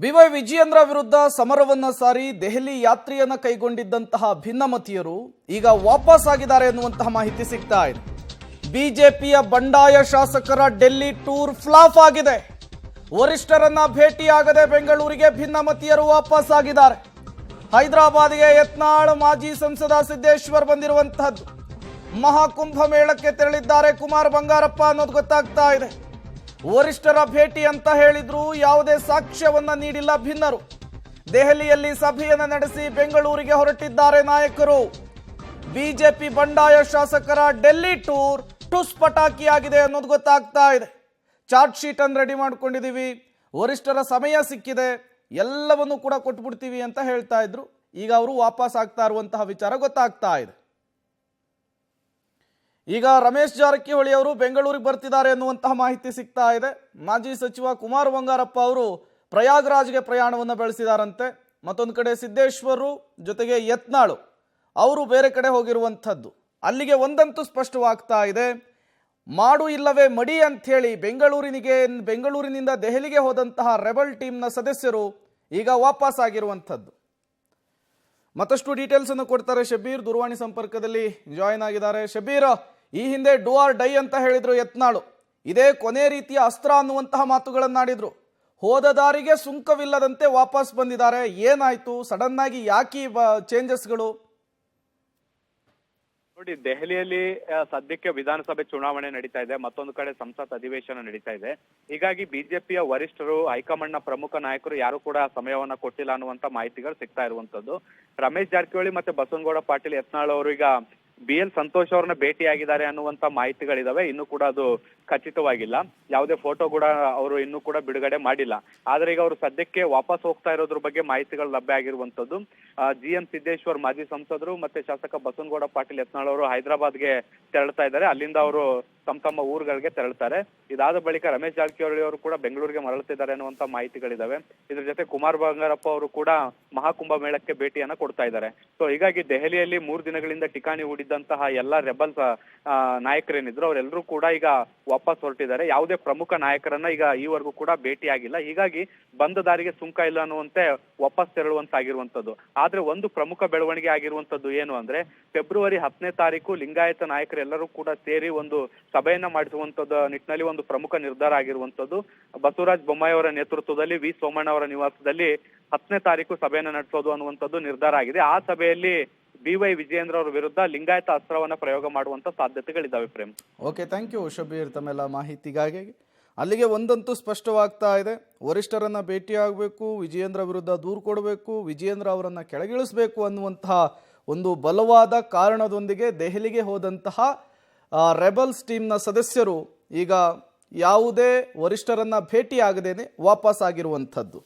B Y Vijayendra ವಿರುದ್ಧ ಸಮರವನ್ನ ಸಾರಿ ದೆಹಲಿ ಯಾತ್ರೆಯನ್ನ ಕೈಗೊಂಡಿದ್ದಂತಹ ಭಿನ್ನಮತೀಯರು ಈಗ ವಾಪಸ್ ಆಗಿದ್ದಾರೆ ಎನ್ನುವಂತಹ ಮಾಹಿತಿ ಸಿಗ್ತಾ ಇದೆ. ಬಿಜೆಪಿಯ ಬಂಡಾಯ ಶಾಸಕರ ಡೆಲ್ಲಿ ಟೂರ್ ಫ್ಲಾಪ್ ಆಗಿದೆ. ವರಿಷ್ಠರನ್ನ ಭೇಟಿಯಾಗದೆ ಬೆಂಗಳೂರಿಗೆ ಭಿನ್ನಮತೀಯರು ವಾಪಸ್ ಆಗಿದ್ದಾರೆ. ಹೈದರಾಬಾದ್ಗೆ ಯತ್ನಾಳ್ ಮಾಜಿ ಸಂಸದ ಸಿದ್ದೇಶ್ವರ್ ಬಂದಿರುವಂತಹದ್ದು. ಮಹಾಕುಂಭ ಮೇಳಕ್ಕೆ ತೆರಳಿದ್ದಾರೆ ಕುಮಾರ್ ಬಂಗಾರಪ್ಪ ಅನ್ನೋದು ಗೊತ್ತಾಗ್ತಾ ಇದೆ. ವರಿಷ್ಠರ ಭೇಟಿ ಅಂತ ಹೇಳಿದ್ರು, ಯಾವುದೇ ಸಾಕ್ಷ್ಯವನ್ನ ನೀಡಿಲ್ಲ ಭಿನ್ನರು. ದೆಹಲಿಯಲ್ಲಿ ಸಭೆಯನ್ನ ನಡೆಸಿ ಬೆಂಗಳೂರಿಗೆ ಹೊರಟಿದ್ದಾರೆ ನಾಯಕರು. ಬಿಜೆಪಿ ಬಂಡಾಯ ಶಾಸಕರ ಡೆಲ್ಲಿ ಟೂರ್ ಟುಸ್ ಪಟಾಕಿಯಾಗಿದೆ ಅನ್ನೋದು ಗೊತ್ತಾಗ್ತಾ ಇದೆ. ಚಾರ್ಜ್ ಶೀಟ್ ಅನ್ನು ರೆಡಿ ಮಾಡ್ಕೊಂಡಿದೀವಿ, ವರಿಷ್ಠರ ಸಮಯ ಸಿಕ್ಕಿದೆ, ಎಲ್ಲವನ್ನು ಕೂಡ ಕೊಟ್ಬಿಡ್ತೀವಿ ಅಂತ ಹೇಳ್ತಾ ಇದ್ರು. ಈಗ ಅವರು ವಾಪಸ್ ಆಗ್ತಾ ಇರುವಂತಹ ವಿಚಾರ ಗೊತ್ತಾಗ್ತಾ ಇದೆ. ಈಗ ರಮೇಶ್ ಜಾರಕಿಹೊಳಿ ಅವರು ಬೆಂಗಳೂರಿಗೆ ಬರ್ತಿದ್ದಾರೆ ಎನ್ನುವಂತಹ ಮಾಹಿತಿ ಸಿಗ್ತಾ ಇದೆ. ಮಾಜಿ ಸಚಿವ ಕುಮಾರ್ ಬಂಗಾರಪ್ಪ ಅವರು ಪ್ರಯಾಗ್ರಾಜ್ಗೆ ಪ್ರಯಾಣವನ್ನು ಬೆಳೆಸಿದಾರಂತೆ. ಮತ್ತೊಂದು ಕಡೆ ಸಿದ್ದೇಶ್ವರು ಜೊತೆಗೆ ಯತ್ನಾಳು ಅವರು ಬೇರೆ ಕಡೆ ಹೋಗಿರುವಂಥದ್ದು. ಅಲ್ಲಿಗೆ ಒಂದಂತೂ ಸ್ಪಷ್ಟವಾಗ್ತಾ ಇದೆ, ಮಾಡು ಇಲ್ಲವೇ ಮಡಿ ಅಂಥೇಳಿ ಬೆಂಗಳೂರಿನಿಂದ ದೆಹಲಿಗೆ ಹೋದಂತಹ ರೆಬಲ್ ಟೀಮ್ನ ಸದಸ್ಯರು ಈಗ ವಾಪಸ್ ಆಗಿರುವಂಥದ್ದು. ಮತ್ತಷ್ಟು ಡೀಟೇಲ್ಸ್ ಅನ್ನು ಕೊಡ್ತಾರೆ ಶಬೀರ್, ದೂರವಾಣಿ ಸಂಪರ್ಕದಲ್ಲಿ ಜಾಯಿನ್ ಆಗಿದ್ದಾರೆ. ಶಬೀರ್, ಈ ಹಿಂದೆ ಡೂ ಆರ್ ಡೈ ಅಂತ ಹೇಳಿದ್ರು ಯತ್ನಾಳು, ಇದೇ ಕೊನೆ ರೀತಿಯ ಅಸ್ತ್ರ ಅನ್ನುವಂತಹ ಮಾತುಗಳನ್ನಾಡಿದ್ರು. ಹೋದ ದಾರಿಗೆ ಸುಂಕವಿಲ್ಲದಂತೆ ವಾಪಸ್ ಬಂದಿದ್ದಾರೆ. ಏನಾಯ್ತು ಸಡನ್ ಆಗಿ, ಯಾಕೆ ಚೇಂಜಸ್ಗಳು? ನೋಡಿ, ದೆಹಲಿಯಲ್ಲಿ ಸದ್ಯಕ್ಕೆ ವಿಧಾನಸಭೆ ಚುನಾವಣೆ ನಡೀತಾ ಇದೆ, ಮತ್ತೊಂದು ಕಡೆ ಸಂಸತ್ ಅಧಿವೇಶನ ನಡೀತಾ ಇದೆ. ಹೀಗಾಗಿ ಬಿಜೆಪಿಯ ವರಿಷ್ಠರು, ಹೈಕಮಾಂಡ್ನ ಪ್ರಮುಖ ನಾಯಕರು ಯಾರು ಕೂಡ ಸಮಯವನ್ನ ಕೊಟ್ಟಿಲ್ಲ ಅನ್ನುವಂತ ಮಾಹಿತಿಗಳು ಸಿಗ್ತಾ ಇರುವಂತದ್ದು. ರಮೇಶ್ ಜಾರಕಿಹೊಳಿ ಮತ್ತೆ ಬಸವನಗೌಡ ಪಾಟೀಲ್ ಯತ್ನಾಳ್ ಅವರು ಈಗ BL ಸಂತೋಷ್ ಅವ್ರನ್ನ ಭೇಟಿಯಾಗಿದ್ದಾರೆ ಅನ್ನುವಂತ ಮಾಹಿತಿಗಳಿದಾವೆ. ಇನ್ನು ಕೂಡ ಅದು ಖಚಿತವಾಗಿಲ್ಲ. ಯಾವುದೇ ಫೋಟೋ ಕೂಡ ಅವರು ಇನ್ನೂ ಕೂಡ ಬಿಡುಗಡೆ ಮಾಡಿಲ್ಲ. ಆದ್ರೆ ಈಗ ಅವರು ಸದ್ಯಕ್ಕೆ ವಾಪಸ್ ಹೋಗ್ತಾ ಇರೋದ್ರ ಬಗ್ಗೆ ಮಾಹಿತಿಗಳು ಲಭ್ಯ ಆಗಿರುವಂತದ್ದು. GM ಸಿದ್ದೇಶ್ವರ್ ಮಾಜಿ ಸಂಸದರು ಮತ್ತೆ ಶಾಸಕ ಬಸವನಗೌಡ ಪಾಟೀಲ್ ಯತ್ನಾಳ್ ಅವರು ಹೈದರಾಬಾದ್ಗೆ ತೆರಳ್ತಾ ಇದ್ದಾರೆ. ಅಲ್ಲಿಂದ ಅವರು ತಮ್ಮ ಊರುಗಳಿಗೆ ತೆರಳ್ತಾರೆ. ಇದಾದ ಬಳಿಕ ರಮೇಶ್ ಜಾರಕಿಹೊಳಿ ಅವರು ಕೂಡ ಬೆಂಗಳೂರಿಗೆ ಮರಳುತ್ತಿದ್ದಾರೆ ಅನ್ನುವಂತ ಮಾಹಿತಿಗಳಿದಾವೆ. ಇದ್ರ ಜೊತೆ ಕುಮಾರ್ ಬಂಗಾರಪ್ಪ ಅವರು ಕೂಡ ಮಹಾಕುಂಭ ಮೇಳಕ್ಕೆ ಭೇಟಿಯನ್ನ ಕೊಡ್ತಾ ಇದ್ದಾರೆ. ಸೊ ಹೀಗಾಗಿ ದೆಹಲಿಯಲ್ಲಿ 3 ದಿನಗಳಿಂದ ಠಿಕಾಣಿ ಹೂಡಿದ್ದಂತಹ ಎಲ್ಲ ರೆಬಲ್ಸ್ ನಾಯಕರೇನಿದ್ರು ಅವರೆಲ್ಲರೂ ಕೂಡ ಈಗ ವಾಪಸ್ ಹೊರಟಿದ್ದಾರೆ. ಯಾವುದೇ ಪ್ರಮುಖ ನಾಯಕರನ್ನ ಈಗ ಈವರೆಗೂ ಕೂಡ ಭೇಟಿಯಾಗಿಲ್ಲ. ಹೀಗಾಗಿ ಬಂದ ದಾರಿಗೆ ಸುಂಕ ಇಲ್ಲ ಅನ್ನುವಂತೆ ವಾಪಸ್ ತೆರಳುವಂತಾಗಿರುವಂತದ್ದು. ಆದ್ರೆ ಒಂದು ಪ್ರಮುಖ ಬೆಳವಣಿಗೆ ಆಗಿರುವಂತದ್ದು ಏನು ಅಂದ್ರೆ, ಫೆಬ್ರವರಿ 10ನೇ ತಾರೀಕು ಲಿಂಗಾಯತ ನಾಯಕರೆಲ್ಲರೂ ಕೂಡ ಸೇರಿ ಒಂದು ಸಭೆಯನ್ನ ಮಾಡಿಸುವಂತದ್ದು ನಿಟ್ಟಿನಲ್ಲಿ ಒಂದು ಪ್ರಮುಖ ನಿರ್ಧಾರ ಆಗಿರುವಂತದ್ದು. ಬಸವರಾಜ ಬೊಮ್ಮಾಯಿ ಅವರ ನೇತೃತ್ವದಲ್ಲಿ ವಿ ಸೋಮಣ್ಣ ಅವರ ನಿವಾಸದಲ್ಲಿ 10ನೇ ತಾರೀಕು ಸಭೆಯನ್ನ ನಡೆಸೋದು ಅನ್ನುವಂಥದ್ದು ನಿರ್ಧಾರ ಆಗಿದೆ. ಆ ಸಭೆಯಲ್ಲಿ ಬಿವೈ ವಿಜಯೇಂದ್ರ ಅವರ ವಿರುದ್ಧ ಲಿಂಗಾಯತ ಅಸ್ತ್ರವನ್ನ ಪ್ರಯೋಗ ಮಾಡುವಂತ ಸಾಧ್ಯತೆಗಳಿದ್ದಾವೆ. Prem, okay, thank you Shabir ತಮ್ಮೆಲ್ಲ ಮಾಹಿತಿಗಾಗಿ. ಅಲ್ಲಿಗೆ ಒಂದಂತೂ ಸ್ಪಷ್ಟವಾಗ್ತಾ ಇದೆ, ವರಿಷ್ಠರನ್ನ ಭೇಟಿಯಾಗಬೇಕು, ವಿಜಯೇಂದ್ರ ವಿರುದ್ಧ ದೂರು ಕೊಡಬೇಕು, ವಿಜಯೇಂದ್ರ ಅವರನ್ನ ಕೆಳಗಿಳಿಸಬೇಕು ಅನ್ನುವಂತಹ ಒಂದು ಬಲವಾದ ಕಾರಣದೊಂದಿಗೆ ದೆಹಲಿಗೆ ಹೋದಂತಹ ರೆಬಲ್ಸ್ ಟೀಮ್ನ ಸದಸ್ಯರು ಈಗ ಯಾವುದೇ ವರಿಷ್ಠರನ್ನ ಭೇಟಿಯಾಗದೇನೆ ವಾಪಸ್ ಆಗಿರುವಂಥದ್ದು.